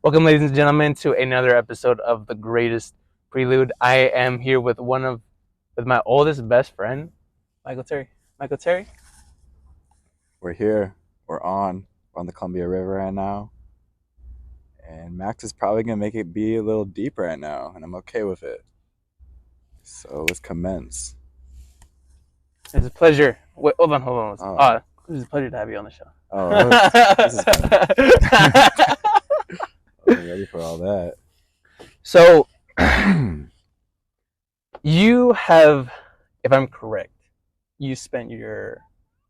Welcome, ladies and gentlemen, to another episode of the greatest Prelude. I am here with with my oldest best friend, Michael Terry. Michael Terry. We're here. We're on the Columbia River right now. And Max is probably going to make it be a little deep right now. And I'm okay with it. So let's commence. It's a pleasure. Wait, hold on. Oh, It's a pleasure to have you on the show. this is fun. I wasn't ready for all that. So, you have, if I'm correct, you spent your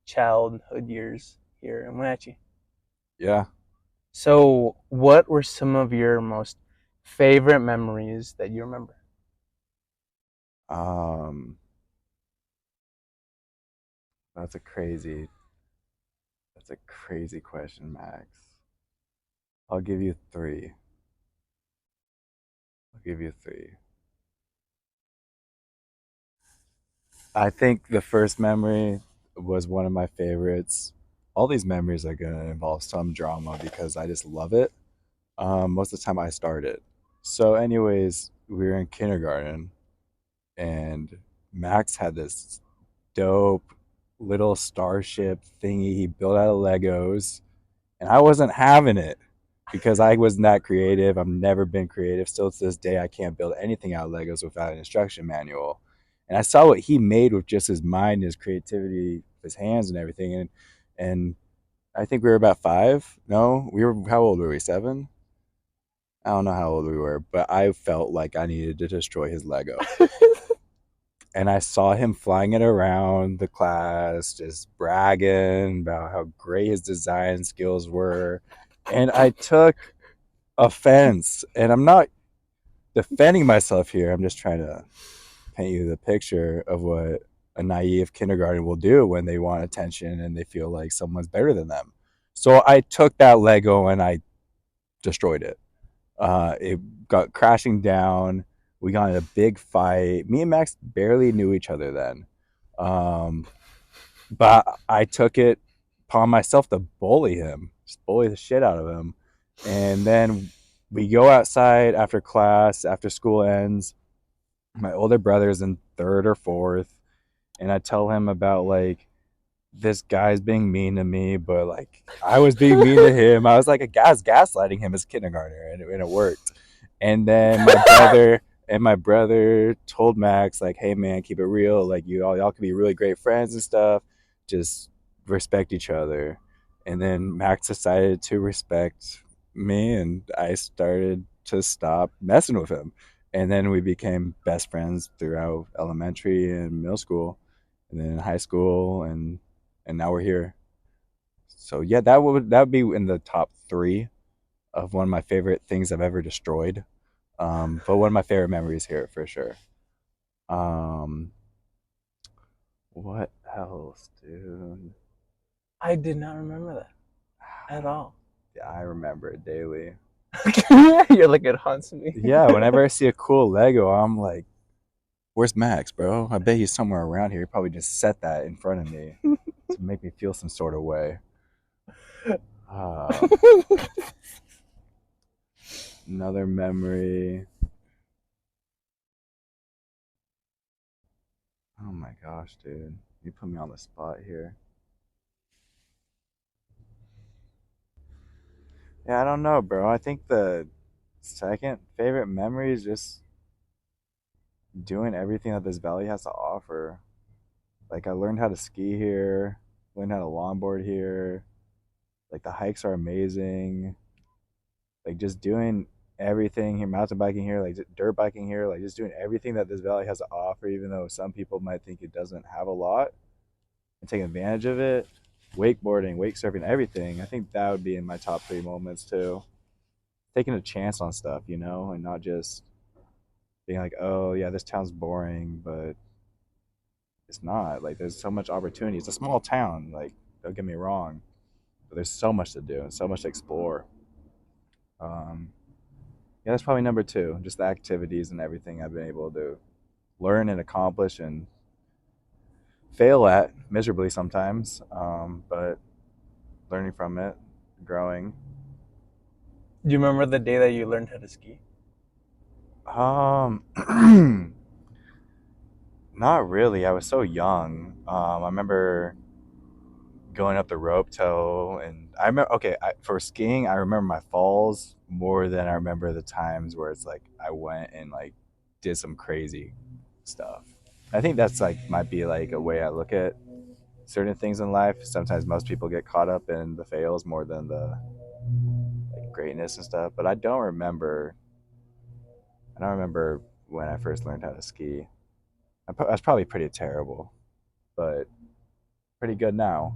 childhood years here in Wenatchee. Yeah. So, what were some of your most favorite memories that you remember? Um, that's a crazy, that's a crazy question, Max. I'll give you three. I'll give you three. I think the first memory was one of my favorites. All these memories are going to involve some drama because I just love it. Most of the time I started. So, anyways, we were in kindergarten, and Max had this dope little starship thingy he built out of Legos, and I wasn't having it because I wasn't that creative. I've never been creative. Still to this day, I can't build anything out of Legos without an instruction manual. And I saw what he made with just his mind and his creativity, his hands and everything. And I think we were about five. No, we were. How old were we? Seven. I don't know how old we were, but I felt like I needed to destroy his Lego. And I saw him flying it around the class, just bragging about how great his design skills were. And I took offense. And I'm not defending myself here. I'm just trying to paint you the picture of what a naive kindergarten will do when they want attention and they feel like someone's better than them. So I took that Lego and I destroyed it. It got crashing down. We got in a big fight. Me and Max barely knew each other then. Um, but I took it upon myself to bully him, just bully the shit out of him. And then we go outside after class, after school ends. My older brother's in third or fourth, and I tell him about like this guy's being mean to me, but like I was being mean to him. I was like a gaslighting him as a kindergartner, and it worked. And then my brother told Max like, "Hey man, keep it real. Like y'all can be really great friends and stuff. Just respect each other." And then Max decided to respect me, and I started to stop messing with him. And then we became best friends throughout elementary and middle school, and then in high school, and now we're here. So yeah, that would be in the top three of one of my favorite things I've ever destroyed. But one of my favorite memories here for sure. Um, what else, dude? I did not remember that at all. Yeah, I remember it daily. You're like, it haunts me. Yeah, whenever I see a cool Lego, I'm like, "Where's Max, bro? I bet he's somewhere around here. He probably just set that in front of me to make me feel some sort of way." Um, Another memory. Oh my gosh, dude. You put me on the spot here. Yeah, I don't know, bro. I think the second favorite memory is just doing everything that this valley has to offer. Like I learned how to ski here, learned how to longboard here. Like the hikes are amazing. Like just doing everything here, mountain biking here, like dirt biking here, like just doing everything that this valley has to offer, even though some people might think it doesn't have a lot, and taking advantage of it. Wakeboarding, wake surfing, everything. I think that would be in my top three moments too. Taking a chance on stuff, and not just being like, oh yeah, this town's boring, but it's not. Like there's so much opportunity. It's a small town. Like don't get me wrong, but there's so much to do and so much to explore. Um, yeah, that's probably number two. Just the activities and everything I've been able to learn and accomplish and fail at miserably sometimes, but learning from it, growing. Do you remember the day that you learned how to ski? Um, not really. I was so young. I remember going up the rope toe, and I remember. Okay, for skiing, I remember my falls more than I remember the times where it's like I went and like did some crazy stuff. I think that's like might be like a way I look at certain things in life. Sometimes most people get caught up in the fails more than the like greatness and stuff. But I don't remember. I don't remember when I first learned how to ski. I was probably pretty terrible, but pretty good now.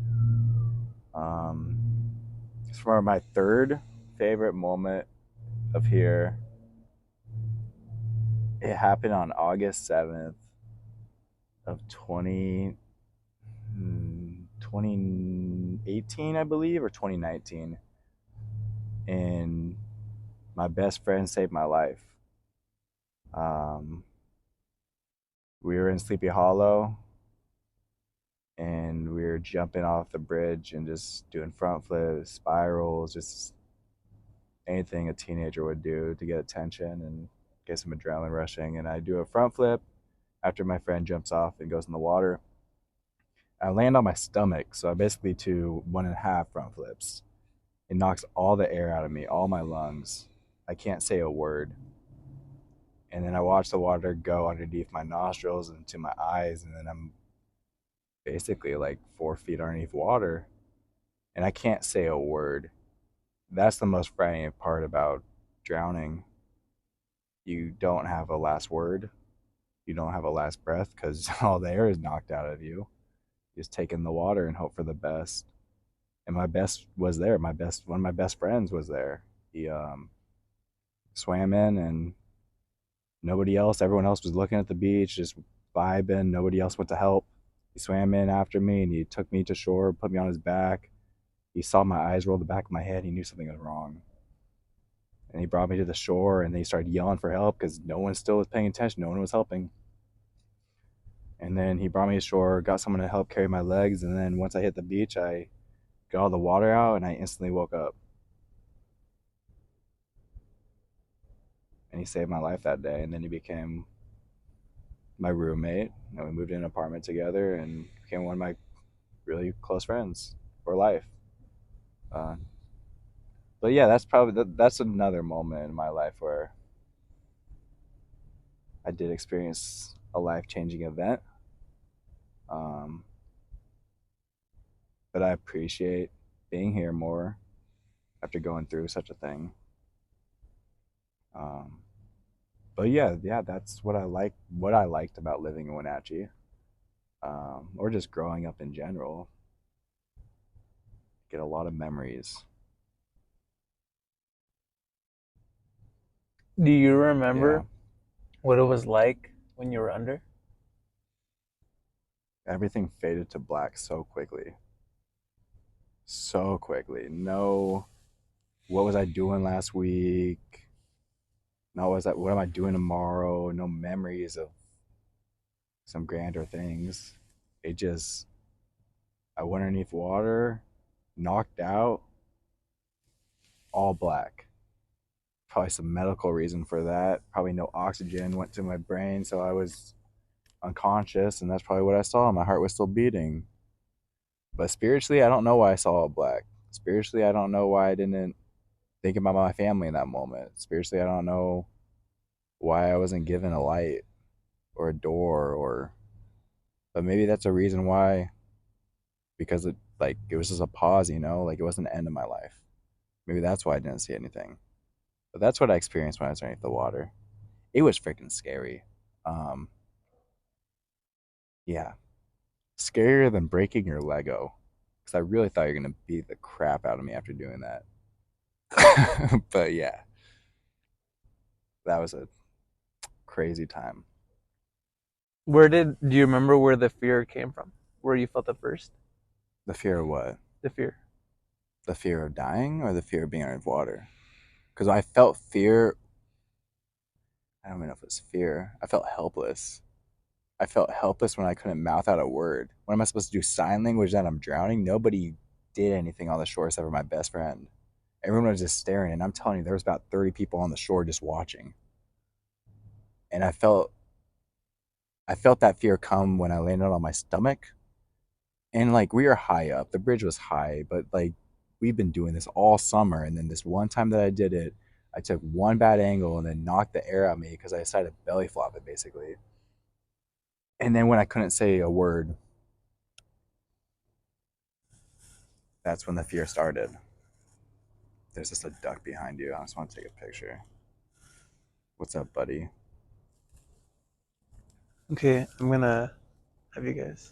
Um, for my third favorite moment of here, it happened on August 7th of 2018, I believe, or 2019. And my best friend saved my life. Um, we were in Sleepy Hollow and we were jumping off the bridge and just doing front flips, spirals, just anything a teenager would do to get attention and get some adrenaline rushing. And I do a front flip after my friend jumps off and goes in the water. I land on my stomach, so I basically do one and a half front flips. It knocks all the air out of me, all my lungs. I can't say a word. And then I watch the water go underneath my nostrils and to my eyes, and then I'm basically like 4 feet underneath water, and I can't say a word. That's the most frightening part about drowning. You don't have a last word. You don't have a last breath because all the air is knocked out of you. You just take in the water and hope for the best. And my best was there. One of my best friends was there. He swam in, and nobody else. Everyone else was looking at the beach, just vibing. Nobody else went to help. He swam in after me, and he took me to shore, put me on his back. He saw my eyes roll the back of my head. He knew something was wrong, and he brought me to the shore. And they started yelling for help because no one still was paying attention. No one was helping. And then he brought me ashore, got someone to help carry my legs. And then once I hit the beach, I got all the water out, and I instantly woke up. And he saved my life that day. And then he became my roommate. And we moved in an apartment together and became one of my really close friends for life. Uh, but yeah, that's another moment in my life where I did experience a life changing event. Um, but I appreciate being here more after going through such a thing. Um, but yeah, that's what I like. What I liked about living in Wenatchee, or just growing up in general. Get a lot of memories. Do you Yeah, remember what it was like when you were under? everything faded to black so quickly, so quickly. No, what was I doing last week? No, was that what am I doing tomorrow? No memories of some grander things. It just I went underneath water, knocked out, all black. Probably some medical reason for that. Probably no oxygen went to my brain, so I was unconscious, and that's probably what I saw. My heart was still beating. But spiritually, I don't know why I saw all black. Spiritually, I don't know why I didn't think about my family in that moment. Spiritually, I don't know why I wasn't given a light or a door or but maybe that's a reason why because it was just a pause, like it wasn't the end of my life. Maybe that's why I didn't see anything. But that's what I experienced when I was underneath the water. It was freaking scary. Um, yeah, scarier than breaking your Lego. Because I really thought you were gonna beat the crap out of me after doing that. But yeah, that was a crazy time. Do you remember where the fear came from? Where you felt the first? The fear of what? The fear. The fear of dying or the fear of being underneath water? Because I felt fear. I don't even know if it's fear. I felt helpless. I felt helpless when I couldn't mouth out a word. When am I supposed to do sign language that I'm drowning? Nobody did anything on the shore except for my best friend. Everyone was just staring, and I'm telling you, there was about 30 people on the shore just watching. And I felt that fear come when I landed on my stomach. And like we were high up, the bridge was high, but like we've been doing this all summer, and then this one time that I did it, I took one bad angle and then knocked the air out of me because I decided to belly flop it basically. And then when I couldn't say a word, that's when the fear started. There's just a duck behind you. I just want to take a picture. What's up, buddy? Okay, I'm gonna have you guys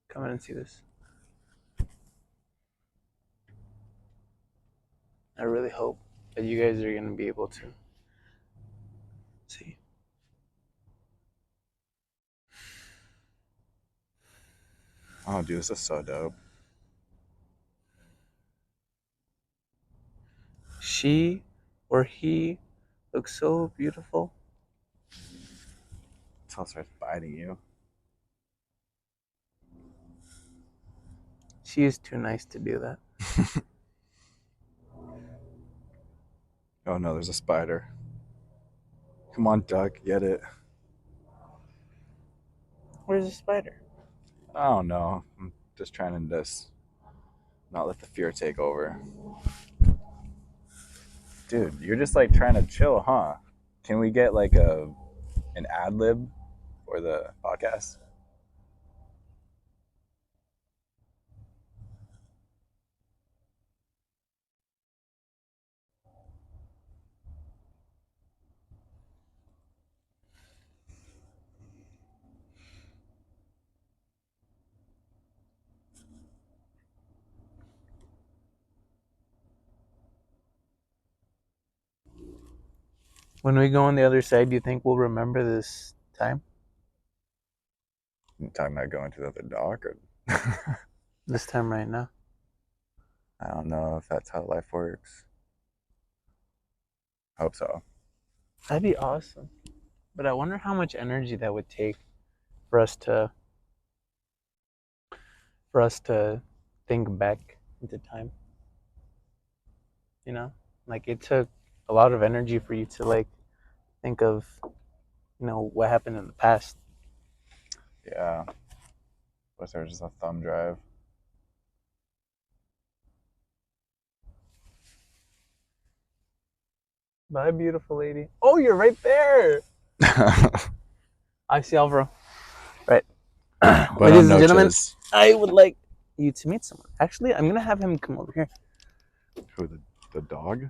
come in and see this. I really hope that you guys are gonna be able to see. Oh, dude, this is so dope. She or he looks so beautiful. Until it starts biting you. She is too nice to do that. Oh no, there's a spider. Come on, duck, get it. Where's the spider? I don't know. I'm just trying to not let the fear take over. Dude, you're just like trying to chill, huh? Can we get like an ad lib for the podcast? When we go on the other side, do you think we'll remember this time? You talking about going to the other dock or This time right now? I don't know if that's how life works. Hope so. That'd be awesome. But I wonder how much energy that would take for us to think back into time. You know? Like it took a lot of energy for you to like think of, what happened in the past. Yeah. Was there just a thumb drive? Bye, beautiful lady. Oh, you're right there. I see Alvaro. Right. Ladies and gentlemen, I would like you to meet someone. Actually, I'm gonna have him come over here. Who, the dog?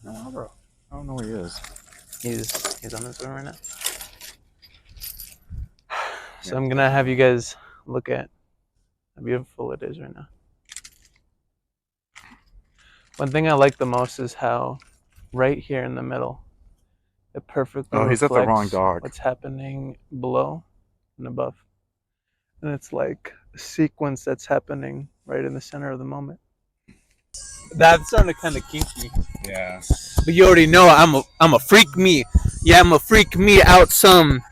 No, Alvaro. I don't know where he is. He's on this one right now. So I'm gonna have you guys look at how beautiful it is right now. One thing I like the most is how right here in the middle, it perfectly he's at the wrong dog. what's happening below and above. And it's like a sequence that's happening right in the center of the moment. That's starting to kind of kinky. Yeah. But you already know I'm a freak me. Yeah, I'm a freak me out some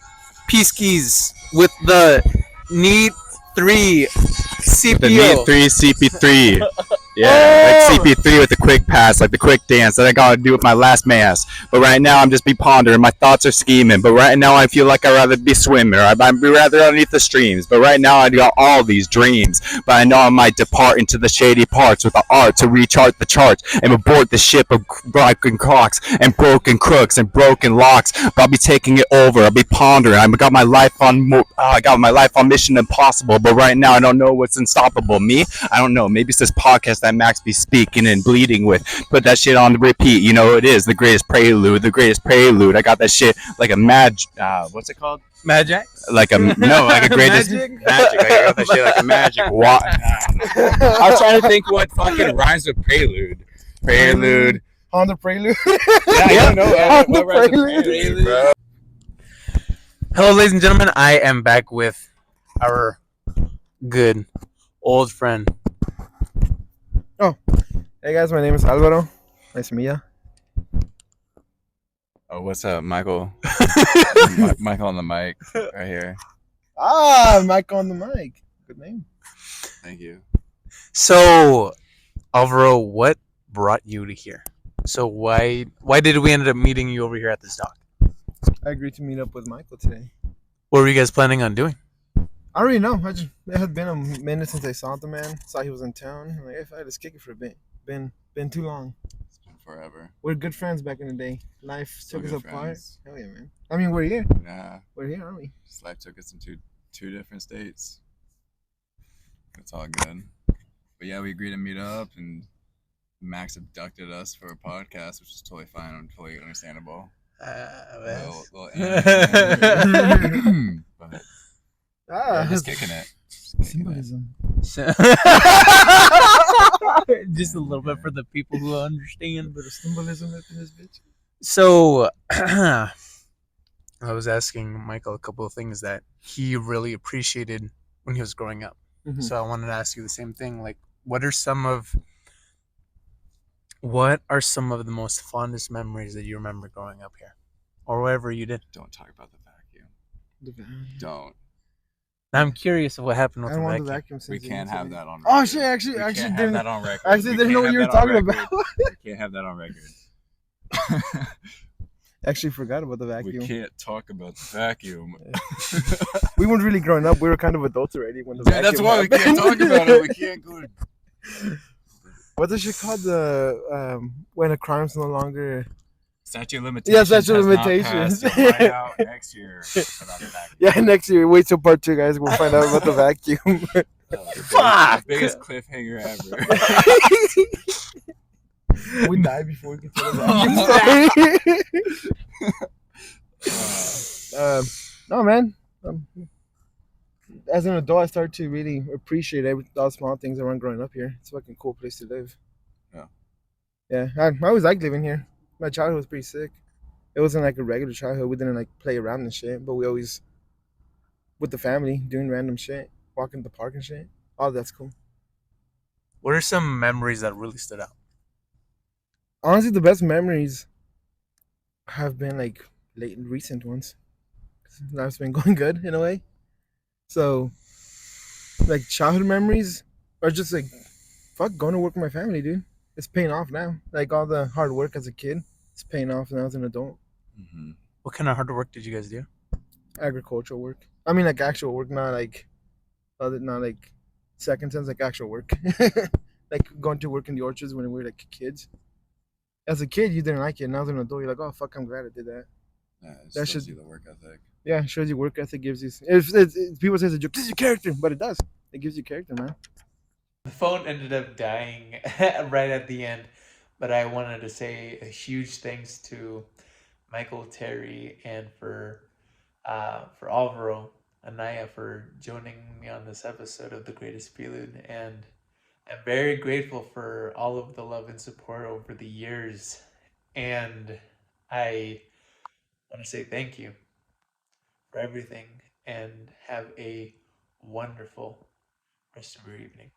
Peaskies with the Need 3 CPO. The Need 3 CP3. Yeah, like CP3 with the quick pass, like the quick dance that I gotta do with my last mass. But right now I'm just be pondering, my thoughts are scheming. But right now I feel like I'd rather be swimming, or I'd be rather underneath the streams. But right now I got all these dreams. But I know I might depart into the shady parts with the art to rechart the charts and abort the ship of broken clocks and broken crooks and broken locks. But I'll be taking it over. I'll be pondering. I got my life on Mission Impossible. But right now I don't know what's unstoppable. Me? I don't know. Maybe it's this podcast that Max be speaking and bleeding with. Put that shit on repeat. You know it is the greatest prelude. The greatest prelude. I got that shit like a what's it called? Magic? Like a greatest magic. I got that shit like a magic. What? I was trying to think what fucking rhymes with prelude. Prelude. Honda Prelude. Yeah, I don't know. Honda Prelude, bro. Hello, ladies and gentlemen. I am back with our good old friend. Hey guys, my name is Alvaro. Nice to meet ya. Oh, what's up, Michael? Michael on the mic right here. Mike on the mic. Good name. Thank you. So, Alvaro, what brought you to here. So why did we end up meeting you over here at this dock? I agreed to meet up with Michael today. What were you guys planning on doing? I already know. It had been a minute since I saw the man. Saw he was in town. I'm like, if I just kick it for a bit. Been too long. It's been forever. We're good friends back in the day. Life Still took us good apart. friends. Hell yeah, man. I mean, we're here. Yeah. We're here, aren't we? Just life took us into two different states. It's all good. But yeah, we agreed to meet up, and Max abducted us for a podcast, which is totally fine and totally understandable. Little but yeah, just kicking it. Symbolism. Just a little bit for the people who understand. A bit of symbolism up in this bitch. So I was asking Michael a couple of things that he really appreciated when he was growing up. Mhm. So I wanted to ask you the same thing. Like, what are some of the most fondest memories that you remember growing up here, or whatever you did? Don't talk about the vacuum. The vacuum. Don't. Now I'm curious of what happened I with don't the want vacuum. the vacuum. We since can't you have told me. that on record. Oh shit! We Actually, can't have didn't. that on record. Actually, We didn't know can't what you were have that on talking record. about. We can't have that on record. Actually, forgot about the vacuum. We can't talk about the vacuum. We weren't really growing up. We were kind of adults already when the Dude, vacuum that's why we happened. can't talk about it. We can't go. What's the shit called? The when a crime's no longer. Statute of limitations. Yeah, statute of has not limitations. passed. You'll find out next year about the vacuum. Yeah, next year. Wait till part 2, guys. We'll find out about the vacuum. Fuck! The biggest cliffhanger ever. We died before we could tell the vacuum story. No, man. As an adult, I started to really appreciate all the small things around growing up here. It's a fucking cool place to live. Yeah. Yeah, I always liked living here. My childhood was pretty sick. It wasn't like a regular childhood. We didn't like play around and shit, but we always with the family doing random shit, walking to the park and shit. All that's cool. What are some memories that really stood out? Honestly, the best memories have been like recent ones. Life's been going good in a way. So, like childhood memories are just like, fuck, going to work with my family, dude. It's paying off now. Like all the hard work as a kid, it's paying off now as an adult. Mm-hmm. What kind of hard work did you guys do? Agricultural work. I mean, like actual work, not like second sense, like actual work. Like going to work in the orchards when we were like kids. As a kid, you didn't like it. Now as an adult, you're like, oh fuck, I'm glad I did that. Yeah, it That shows should- you the work ethic. Yeah, it shows you work ethic. Gives you. People say it's a joke. This is your character, but it does. It gives you character, man. The phone ended up dying right at the end, but I wanted to say a huge thanks to Michael, Terry, and for Alvaro Anaya for joining me on this episode of The Greatest Prelude, and I'm very grateful for all of the love and support over the years, and I want to say thank you for everything, and have a wonderful rest of your evening.